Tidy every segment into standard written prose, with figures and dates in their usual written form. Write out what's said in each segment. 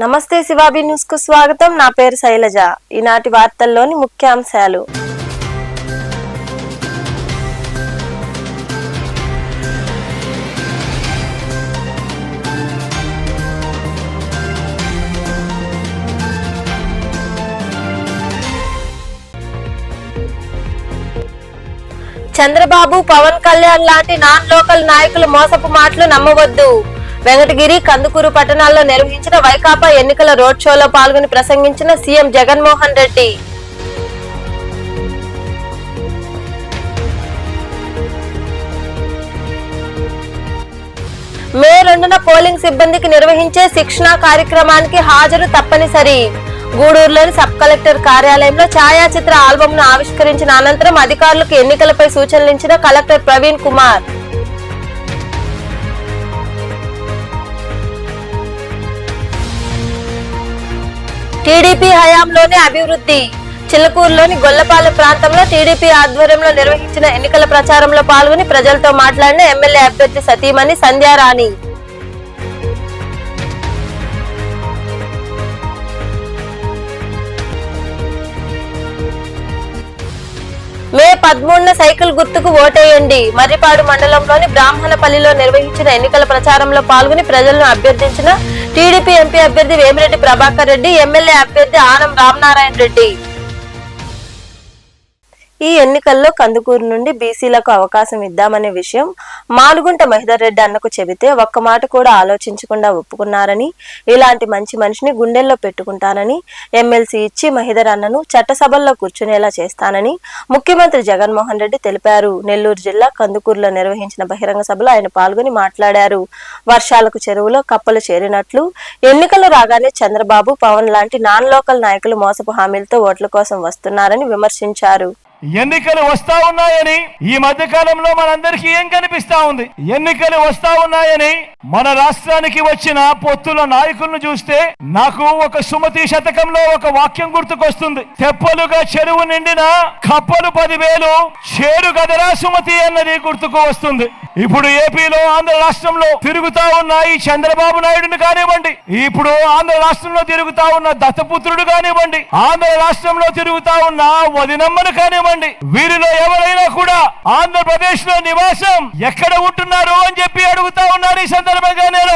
నమస్తే శివాబి న్యూస్ కు స్వాగతం. నా పేరు శైలజ. ఈనాటి వార్తల్లోని ముఖ్యాంశాలు. చంద్రబాబు, పవన్ కళ్యాణ్ లాంటి నాన్ లోకల్ నాయకుల మోసపు మాటలు నమ్మవద్దు. వెంకటగిరి, కందుకూరు పట్టణాల్లో నిర్వహించిన వైకాపా ఎన్నికల రోడ్ షోలో పాల్గొని ప్రసంగించిన సీఎం జగన్మోహన్ రెడ్డి. మే 2న పోలింగ్ సిబ్బందికి నిర్వహించే శిక్షణా కార్యక్రమానికి హాజరు తప్పనిసరి. గూడూరులోని సబ్ కలెక్టర్ కార్యాలయంలో ఛాయాచిత్ర ఆల్బమ్ను ఆవిష్కరించిన అనంతరం అధికారులకు ఎన్నికలపై సూచనలు ఇచ్చిన కలెక్టర్ ప్రవీణ్ కుమార్. టీడీపీ హయాంలోనే అభివృద్ధి. చిల్లకూరులోని గొల్లపాలెం ప్రాంతంలో టీడీపీ ఆధ్వర్యంలో నిర్వహించిన ఎన్నికల ప్రచారంలో పాల్గొని ప్రజలతో మాట్లాడిన ఎమ్మెల్యే అభ్యర్థి సతీమణి సంధ్యారాణి. మే 13న సైకిల్ గుర్తుకు ఓటేయండి. మర్రిపాడు మండలంలోని బ్రాహ్మణపల్లిలో నిర్వహించిన ఎన్నికల ప్రచారంలో పాల్గొని ప్రజలను అభ్యర్థించిన టీడీపీ ఎంపీ అభ్యర్థి వేమిరెడ్డి ప్రభాకర్ రెడ్డి, ఎమ్మెల్యే అభ్యర్థి ఆనం రామనారాయణ రెడ్డి. ఈ ఎన్నికల్లో కందుకూరు నుండి బీసీలకు అవకాశం ఇద్దామనే విషయం మానుగుంట మహిదర్ రెడ్డి అన్నకు చెబితే ఒక్క మాట కూడా ఆలోచించకుండా ఒప్పుకున్నారని, ఇలాంటి మంచి మనిషిని గుండెల్లో పెట్టుకుంటానని, ఎమ్మెల్సీ ఇచ్చి మహిదర్ అన్నను చట్టసభల్లో కూర్చునేలా చేస్తానని ముఖ్యమంత్రి జగన్మోహన్ రెడ్డి తెలిపారు. నెల్లూరు జిల్లా కందుకూరులో నిర్వహించిన బహిరంగ సభలో ఆయన పాల్గొని మాట్లాడారు. వర్షాలకు చెరువులో కప్పలు చేరినట్లు ఎన్నికలు రాగానే చంద్రబాబు, పవన్ లాంటి నాన్ లోకల్ నాయకులు మోసపు హామీలతో ఓట్ల కోసం వస్తున్నారని విమర్శించారు. ఎన్నికలు వస్తా ఉన్నాయని ఈ మధ్య కాలంలో మనందరికీ ఏం కనిపిస్తా ఉంది? ఎన్నికలు వస్తా ఉన్నాయని మన రాష్ట్రానికి వచ్చిన పొత్తుల నాయకులను చూస్తే నాకు ఒక సుమతి శతకంలో ఒక వాక్యం గుర్తుకొస్తుంది. తెప్పలుగా చెరువు నిండిన కప్పలు 10,000 చేరు గదరా సుమతి అన్నది గుర్తుకు వస్తుంది. ఇప్పుడు ఏపీలో, ఆంధ్ర రాష్ట్రంలో తిరుగుతా ఉన్న ఈ చంద్రబాబు నాయుడుని కానివ్వండి, ఇప్పుడు ఆంధ్ర రాష్ట్రంలో తిరుగుతా ఉన్న దత్తపుత్రుడు కానివ్వండి, ఆంధ్ర రాష్ట్రంలో తిరుగుతా ఉన్న వదినమ్మను కానివ్వండి, వీరిలో ఎవరైనా కూడా ఆంధ్రప్రదేశ్ లో నివాసం ఎక్కడ ఉంటున్నారు అని చెప్పి అడుగుతా ఉన్నారు. ఈ సందర్భంగా నేను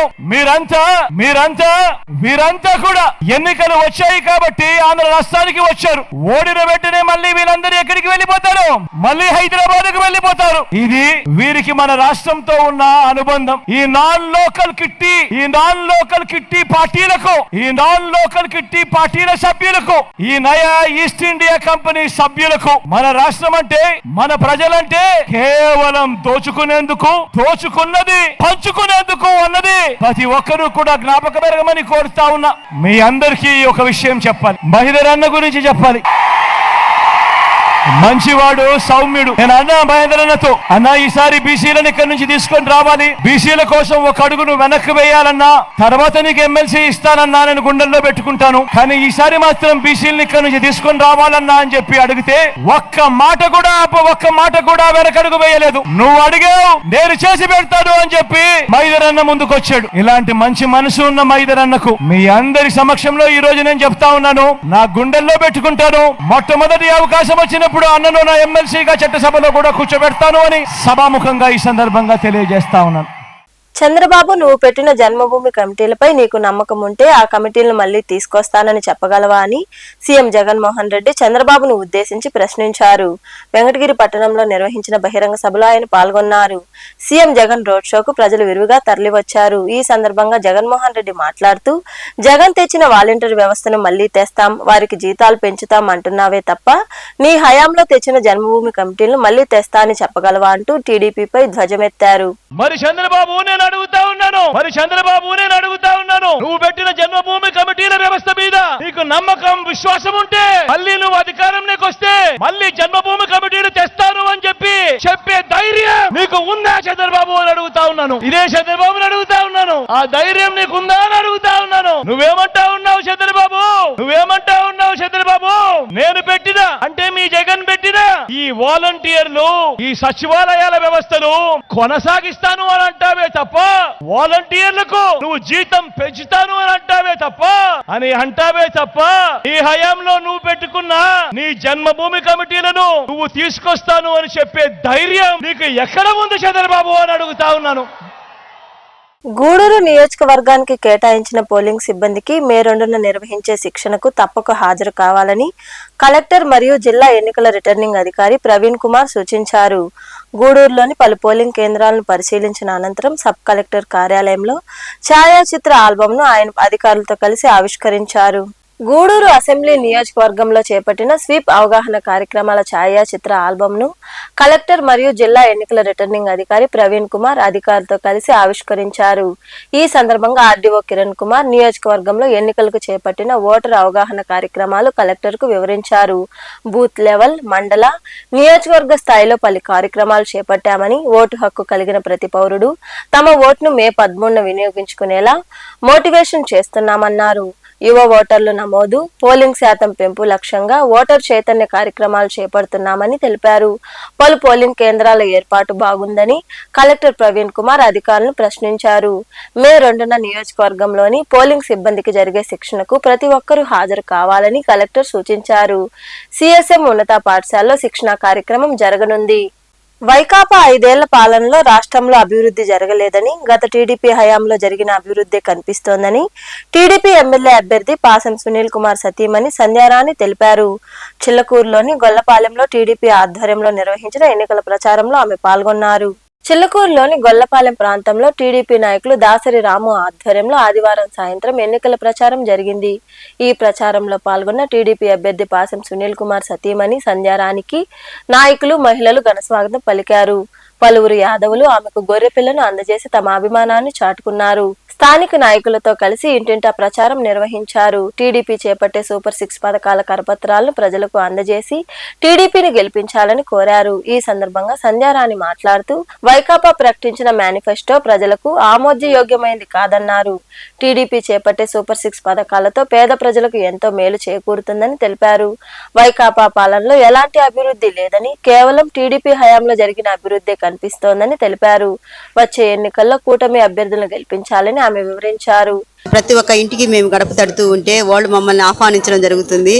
వీరంతా కూడా ఎన్నికలు వచ్చాయి కాబట్టి ఆంధ్ర రాష్ట్రానికి వచ్చారు. ఓడిన వెంటనే మళ్ళీ వీళ్ళందరూ ఎక్కడికి వెళ్ళిపోతారు? మళ్ళీ హైదరాబాద్ కు వెళ్ళిపోతారు. ఇది వీరికి మన రాష్ట్రంతో ఉన్న అనుబంధం. ఈ నాన్ లోకల్ కిట్టి పార్టీల సభ్యులకు, ఈ నయా ఈస్ట్ ఇండియా కంపెనీ సభ్యులకు మన రాష్ట్రం అంటే, మన ప్రజలంటే కేవలం దోచుకున్నది పంచుకునేందుకు అన్నది ప్రతి ఒక్కరూ కూడా జ్ఞాపక పెరగమని కోరుతా ఉన్నా. మీ అందరికీ ఒక విషయం చెప్పాలి, మహిదర్ అన్న గురించి చెప్పాలి. మంచివాడు, సౌమ్యుడు. నేను అన్నా మహేంద్ర అన్నతో, అన్నా ఈసారి బీసీలను ఇక్కడి నుంచి తీసుకొని రావాలి, బీసీల కోసం ఒక అడుగును వెనక్కి వేయాలన్నా, తర్వాత నీకు ఎమ్మెల్సీ ఇస్తానన్నా నేను గుండెల్లో పెట్టుకుంటాను, కానీ ఈసారి మాత్రం బీసీలను ఇక్కడి నుంచి తీసుకొని రావాలన్నా అని చెప్పి అడిగితే ఒక్క మాట కూడా వెనకడుగు వేయలేదు. నువ్వు అడిగావు, నేను చేసి పెడతాను అని చెప్పి మహేంద్ర అన్న ముందుకొచ్చాడు. ఇలాంటి మంచి మనసు ఉన్న మహేంద్ర అన్నకు మీ అందరి సమక్షంలో ఈ రోజు నేను చెప్తా ఉన్నాను, నా గుండెల్లో పెట్టుకుంటాను. మొట్టమొదటి అవకాశం వచ్చిన అన్నను నా ఎమ్మెల్సీగా చట్టసభలో కూడా కూర్చోబెడతాను అని సభాముఖంగా ఈ సందర్భంగా తెలియజేస్తా ఉన్నాను. చంద్రబాబు, నువ్వు పెట్టిన జన్మభూమి కమిటీలపై నీకు నమ్మకం ఉంటే ఆ కమిటీలను మళ్లీ తీసుకొస్తానని చెప్పగలవా అని సీఎం జగన్మోహన్ రెడ్డి చంద్రబాబును ఉద్దేశించి ప్రశ్నించారు. వెంకటగిరి పట్టణంలో నిర్వహించిన బహిరంగ సభలో ఆయన పాల్గొన్నారు. సీఎం జగన్ రోడ్ షోకు ప్రజలు విరివిగా తరలివచ్చారు. ఈ సందర్భంగా జగన్మోహన్ రెడ్డి మాట్లాడుతూ, జగన్ తెచ్చిన వాలంటీర్ వ్యవస్థను మళ్లీ తెస్తాం, వారికి జీతాలు పెంచుతాం అంటున్నావే తప్ప నీ హయాంలో తెచ్చిన జన్మభూమి కమిటీలను మళ్లీ తెస్తా అని చెప్పగలవా అంటూ టీడీపీపై ధ్వజమెత్తారు. చంద్రబాబు నేను అడుగుతా ఉన్నాను, నువ్వు పెట్టిన జన్మభూమి కమిటీల వ్యవస్థ మీద నీకు నమ్మకం, విశ్వాసం ఉంటే మళ్ళీ నువ్వు అధికారంలోకి వస్తే మళ్ళీ జన్మభూమి కమిటీలు తెస్తాను అని చెప్పే ధైర్యం నీకు ఉందా చంద్రబాబు అని అడుగుతా ఉన్నాను. ఇదే చంద్రబాబుని అడుగుతా ఉన్నాను, ఆ ధైర్యం నీకు ఉందా అని అడుగుతా ఉన్నాను. నువ్వేమంటా ఉన్నావు చంద్రబాబు? నేను పెట్టిన, అంటే మీ జగన్ పెట్టిన ఈ వాలంటీర్లు, ఈ సచివాలయాల వ్యవస్థను కొనసాగిస్తాను అని అంటావే తప్ప వాలంటీర్లకు నువ్వు జీతం పెంచుతాను అని అంటావే తప్ప నీ హయాంలో నువ్వు పెట్టుకున్న నీ జన్మభూమి కమిటీలను నువ్వు తీసుకొస్తాను అని చెప్పే ధైర్యం నీకు ఎక్కడ ఉంది చంద్రబాబు అని అడుగుతా ఉన్నాను. గూడూరు నియోజకవర్గానికి కేటాయించిన పోలింగ్ సిబ్బందికి మే 2న నిర్వహించే శిక్షణకు తప్పక హాజరు కావాలని కలెక్టర్ మరియు జిల్లా ఎన్నికల రిటర్నింగ్ అధికారి ప్రవీణ్ కుమార్ సూచించారు. గూడూరులోని పలు పోలింగ్ కేంద్రాలను పరిశీలించిన అనంతరం సబ్ కలెక్టర్ కార్యాలయంలో ఛాయాచిత్ర ఆల్బమ్ను ఆయన అధికారులతో కలిసి ఆవిష్కరించారు. గూడూరు అసెంబ్లీ నియోజకవర్గంలో చేపట్టిన స్వీప్ అవగాహన కార్యక్రమాల ఛాయాచిత్ర ఆల్బమ్ను కలెక్టర్ మరియు జిల్లా ఎన్నికల రిటర్నింగ్ అధికారి ప్రవీణ్ కుమార్ అధికారులతో కలిసి ఆవిష్కరించారు. ఈ సందర్భంగా ఆర్డీఓ కిరణ్ కుమార్ నియోజకవర్గంలో ఎన్నికలకు చేపట్టిన ఓటర్ అవగాహన కార్యక్రమాలు కలెక్టర్ కు వివరించారు. బూత్ లెవెల్, మండల, నియోజకవర్గ స్థాయిలో పలు కార్యక్రమాలు చేపట్టామని, ఓటు హక్కు కలిగిన ప్రతి పౌరుడు తమ ఓటును మే 13న వినియోగించుకునేలా మోటివేషన్ చేస్తున్నామన్నారు. యువ ఓటర్లు నమోదు, పోలింగ్ శాతం పెంపు లక్ష్యంగా ఓటర్ చైతన్య కార్యక్రమాలు చేపడుతున్నామని తెలిపారు. పలు పోలింగ్ కేంద్రాల ఏర్పాటు బాగుందని కలెక్టర్ ప్రవీణ్ కుమార్ అధికారులను ప్రశ్నించారు. మే 2న నియోజకవర్గంలోని పోలింగ్ సిబ్బందికి జరిగే శిక్షణకు ప్రతి ఒక్కరూ హాజరు కావాలని కలెక్టర్ సూచించారు. సిఎస్ఎం ఉన్నత పాఠశాలలో శిక్షణ కార్యక్రమం జరగనుంది. వైకాపా 5 ఏళ్ల పాలనలో రాష్ట్రంలో అభివృద్ధి జరగలేదని, గత టీడీపీ హయాంలో జరిగిన అభివృద్ధి కనిపిస్తోందని టీడీపీ ఎమ్మెల్యే అభ్యర్థి పాసం సునీల్ కుమార్ సతీమణి సంధ్యారాణి తెలిపారు. చిల్లకూరులోని గొల్లపాలెంలో టీడీపీ ఆధ్వర్యంలో నిర్వహించిన ఎన్నికల ప్రచారంలో ఆమె పాల్గొన్నారు. చిల్లకూరులోని గొల్లపాలెం ప్రాంతంలో టీడీపీ నాయకులు దాసరి రాము ఆధ్వర్యంలో ఆదివారం సాయంత్రం ఎన్నికల ప్రచారం జరిగింది. ఈ ప్రచారంలో పాల్గొన్న టీడీపీ అభ్యర్థి పాసం సునీల్ కుమార్ సతీమణి సంధ్యారానికి నాయకులు, మహిళలు ఘనస్వాగతం పలికారు. పలువురు యాదవులు ఆమెకు గొర్రెపిల్లను అందజేసి తమ అభిమానాన్ని చాటుకున్నారు. స్థానిక నాయకులతో కలిసి ఇంటింటా ప్రచారం నిర్వహించారు. టీడీపీ చేపట్టే సూపర్ 6 పథకాల కరపత్రాలను ప్రజలకు అందజేసి టీడీపీని గెలిపించాలని కోరారు. ఈ సందర్భంగా సంధ్యారాణి మాట్లాడుతూ వైకాపా ప్రకటించిన మేనిఫెస్టో ప్రజలకు ఆమోదయోగ్యమైంది కాదన్నారు. టీడీపీ చేపట్టే సూపర్ 6 పథకాలతో పేద ప్రజలకు ఎంతో మేలు చేకూరుతుందని తెలిపారు. వైకాపా పాలనలో ఎలాంటి అభివృద్ధి లేదని, కేవలం టీడీపీ హయాంలో జరిగిన అభివృద్ధి కనిపిస్తోందని తెలిపారు. వచ్చే ఎన్నికల్లో కూటమి అభ్యర్థులను గెలిపించాలని ఆమె వివరించారు. ప్రతి ఒక్క ఇంటికి మేము గడప తడుతూ ఉంటే వాళ్ళు మమ్మల్ని ఆహ్వానించడం జరుగుతుంది.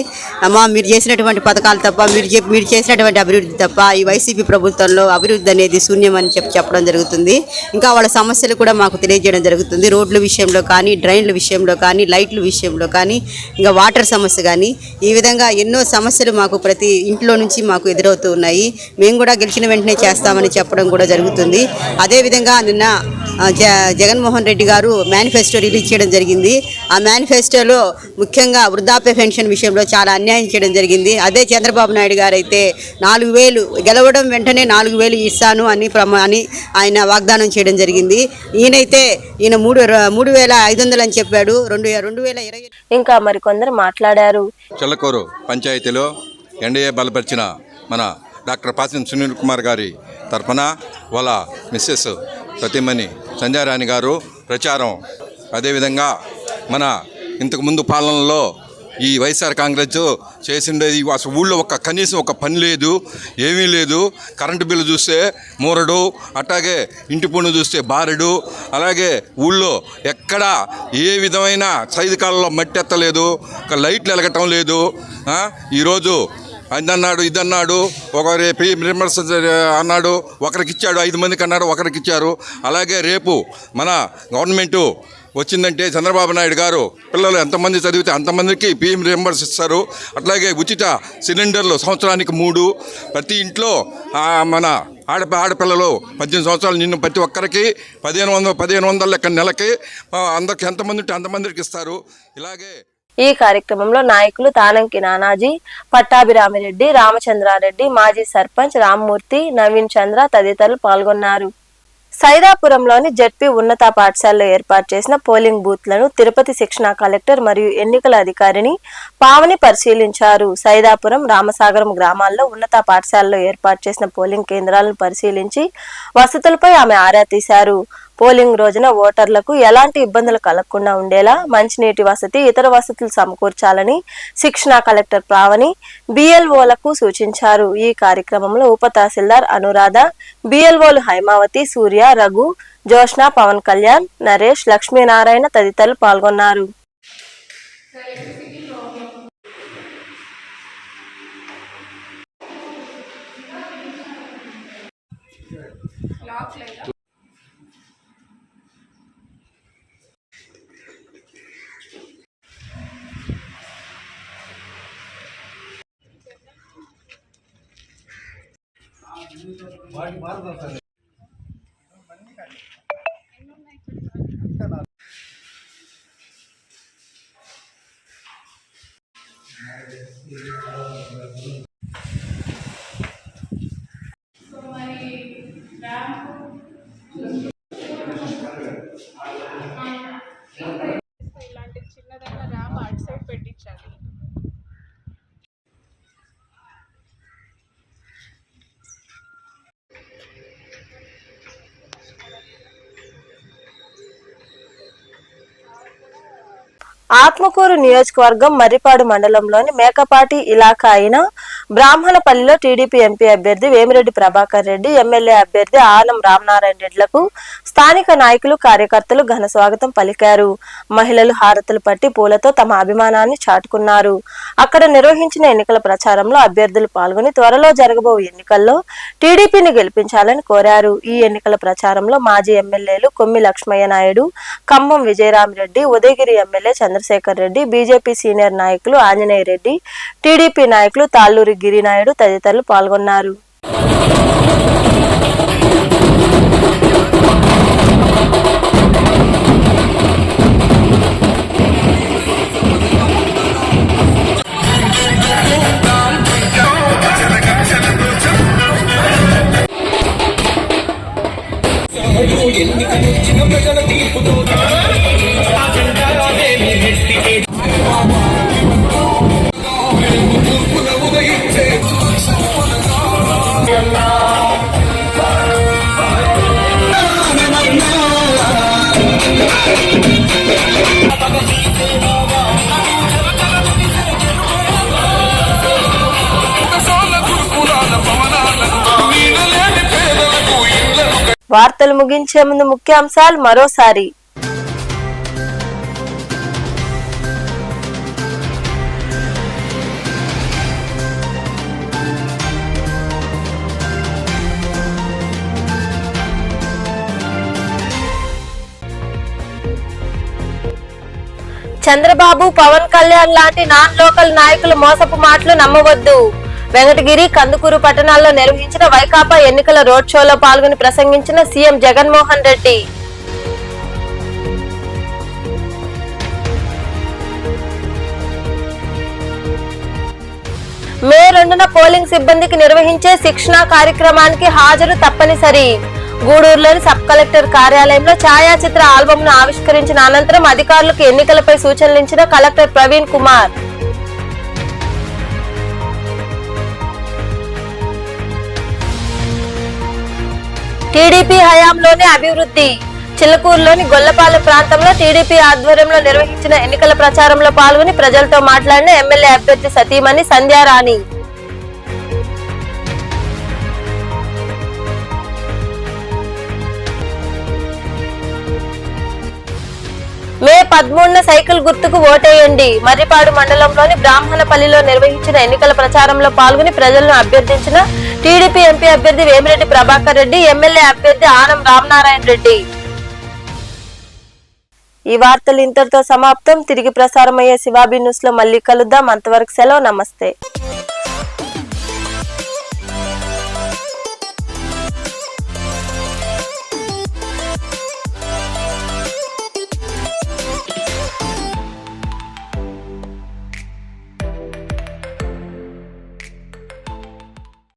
అమ్మా, మీరు చేసినటువంటి పథకాలు తప్ప, మీరు చేసినటువంటి అభివృద్ధి తప్ప ఈ వైసీపీ ప్రభుత్వంలో అభివృద్ధి అనేది శూన్యమని చెప్పడం జరుగుతుంది. ఇంకా వాళ్ళ సమస్యలు కూడా మాకు తెలియజేయడం జరుగుతుంది. రోడ్ల విషయంలో కానీ, డ్రైన్ల విషయంలో కానీ, లైట్ల విషయంలో కానీ, ఇంకా వాటర్ సమస్య కానీ, ఈ విధంగా ఎన్నో సమస్యలు మాకు ప్రతి ఇంట్లో నుంచి మాకు ఎదురవుతూ ఉన్నాయి. మేము కూడా గెలిచిన వెంటనే చేస్తామని చెప్పడం కూడా జరుగుతుంది. అదేవిధంగా నిన్న జగన్మోహన్ రెడ్డి గారు మేనిఫెస్టో రిలీజ్ చేయడం జరిగింది. ఆ మేనిఫెస్టోలో ముఖ్యంగా వృద్ధాప్య పెన్షన్ విషయంలో చాలా అన్యాయం చేయడం జరిగింది. అదే చంద్రబాబు నాయుడు గారు అయితే 4,000 గెలవడం వెంటనే 4,000 ఇస్తాను అని ఆయన వాగ్దానం చేయడం జరిగింది. ఈయన 3,500 అని చెప్పాడు. 2020 ఇంకా మరికొందరు మాట్లాడారు. చిల్లకూరు పంచాయతీలో ఎన్డీఏ బలపరిచిన మన డాక్టర్ పాసం సునీల్ కుమార్ గారి తరఫున వాళ్ళ మిస్సెస్ సతీమణి సంధ్యారాణి గారు ప్రచారం, అదేవిధంగా మన ఇంతకుముందు పాలనలో ఈ వైఎస్ఆర్ కాంగ్రెస్ చేసిండేది అసలు ఊళ్ళో కనీసం ఒక పని లేదు, ఏమీ లేదు. కరెంటు బిల్లు చూస్తే మూరడు, అట్లాగే ఇంటి పన్ను చూస్తే బారెడు, అలాగే ఊళ్ళో ఎక్కడ ఏ విధమైన సైజు కాలంలో మట్టి ఎత్తలేదు, లైట్లు వెలగటం లేదు. ఈరోజు అదన్నాడు, ఇదన్నాడు, ఒకరి మెంబర్స్ అన్నాడు, ఒకరికి ఇచ్చాడు, 5 మందికి అన్నాడు, ఒకరికి ఇచ్చారు. అలాగే రేపు మన గవర్నమెంటు వచ్చిందంటే చంద్రబాబు నాయుడు గారు పిల్లలు ఎంతమంది చదివితే అంతమందికి పీఎం మెంబర్స్ ఇస్తారు. అట్లాగే ఉచిత సిలిండర్లు సంవత్సరానికి 3, ప్రతి ఇంట్లో మన ఆడపిల్లలు 18 సంవత్సరాలు నిన్ను ప్రతి ఒక్కరికి 1,500 లెక్క నెలకి అందరికి ఎంతమంది ఉంటే అంతమందికి ఇస్తారు. ఇలాగే ఈ కార్యక్రమంలో నాయకులు తానంకి నానాజీ, పట్టాభిరామిరెడ్డి, రామచంద్రారెడ్డి, మాజీ సర్పంచ్ రామ్మూర్తి, నవీన్ చంద్ర తదితరులు పాల్గొన్నారు. సైదాపురంలోని జెడ్పీ ఉన్నత పాఠశాలలో ఏర్పాటు చేసిన పోలింగ్ బూత్లను తిరుపతి శిక్షణ కలెక్టర్ మరియు ఎన్నికల అధికారిని పావని పరిశీలించారు. సైదాపురం, రామసాగరం గ్రామాల్లో ఉన్నత పాఠశాలలో ఏర్పాటు చేసిన పోలింగ్ కేంద్రాలను పరిశీలించి వసతులపై ఆమె ఆరా తీశారు. పోలింగ్ రోజున ఓటర్లకు ఎలాంటి ఇబ్బందులు కలగకుండా ఉండేలా మంచినీటి వసతి, ఇతర వసతులు సమకూర్చాలని శిక్షణ కలెక్టర్ పావని బిఎల్ఓలకు సూచించారు. ఈ కార్యక్రమంలో ఉప తహసీల్దార్ అనురాధ, బిఎల్ఓలు హైమావతి, సూర్య, రఘు, జోష్న, పవన్ కళ్యాణ్, నరేష్, లక్ష్మీనారాయణ తదితరులు పాల్గొన్నారు. ఇలాంటి చిన్నదైన ర్యామ్ అటు సైడ్ పెట్టించాలి. ఆత్మకూరు నియోజకవర్గం మర్రిపాడు మండలంలోని మేకపాటి ఇలాకా అయిన బ్రాహ్మణపల్లిలో టీడీపీ ఎంపీ అభ్యర్థి వేమిరెడ్డి ప్రభాకర్ రెడ్డి, ఎమ్మెల్యే అభ్యర్థి ఆనం రామనారాయణ రెడ్లకు స్థానిక నాయకులు, కార్యకర్తలు ఘన స్వాగతం పలికారు. మహిళలు హారతులు పట్టి పూలతో తమ అభిమానాన్ని చాటుకున్నారు. అక్కడ నిర్వహించిన ఎన్నికల ప్రచారంలో అభ్యర్థులు పాల్గొని త్వరలో జరగబో ఎన్నికల్లో టీడీపీని గెలిపించాలని కోరారు. ఈ ఎన్నికల ప్రచారంలో మాజీ ఎమ్మెల్యేలు Kommi Lakshmaiah Naidu, Khammam Vijayaramireddy, Udayagiri MLA Chandrasekhar Reddy, BJP senior నాయకులు ఆంజనేయ రెడ్డి, టీడీపీ నాయకులు తాళ్ళూరి గిరినాయుడు తదితరులు పాల్గొన్నారు. వార్తలు ముగించే ముందు ముఖ్యాంశాలు మరోసారి. చంద్రబాబు, పవన్ కళ్యాణ్ లాంటి నాన్ లోకల్ నాయకుల మోసపు మాటలు నమ్మవద్దు. వెంకటగిరి, కందుకూరు పట్టణాల్లో నిర్వహించిన వైకాపా ఎన్నికల రోడ్ షోలో పాల్గొని ప్రసంగించిన సీఎం జగన్మోహన్ రెడ్డి. మే 2న పోలింగ్ సిబ్బందికి నిర్వహించే శిక్షణ కార్యక్రమానికి హాజరు తప్పనిసరి. గూడూరులోని సబ్ కలెక్టర్ కార్యాలయంలో ఛాయాచిత్ర ఆల్బమ్ ను ఆవిష్కరించిన అనంతరం అధికారులకు ఎన్నికలపై సూచనలిచ్చిన కలెక్టర్ ప్రవీణ్ కుమార్. టీడీపీ హయాంలోనే అభివృద్ధి. చిల్లకూరులోని గొల్లపాలెం ప్రాంతంలో టీడీపీ ఆధ్వర్యంలో నిర్వహించిన ఎన్నికల ప్రచారంలో పాల్గొని ప్రజలతో మాట్లాడిన ఎమ్మెల్యే అభ్యర్థి సతీమణి సంధ్యారాణి. మే 13న సైకిల్ గుర్తుకు ఓటేయండి. మర్రిపాడు మండలంలోని బ్రాహ్మణపల్లిలో నిర్వహించిన ఎన్నికల ప్రచారంలో పాల్గొని ప్రజలను అభ్యర్థించిన టీడీపీ ఎంపీ అభ్యర్థి వేమిరెడ్డి ప్రభాకర్ రెడ్డి, ఎమ్మెల్యే అభ్యర్థి ఆనం రామనారాయణ రెడ్డి. ఈ వార్తలు ఇంతటితో సమాప్తం. తిరిగి ప్రసారమయ్యే శివాబీ న్యూస్ లో మళ్ళీ కలుద్దాం. అంతవరకు సెలవు. నమస్తే.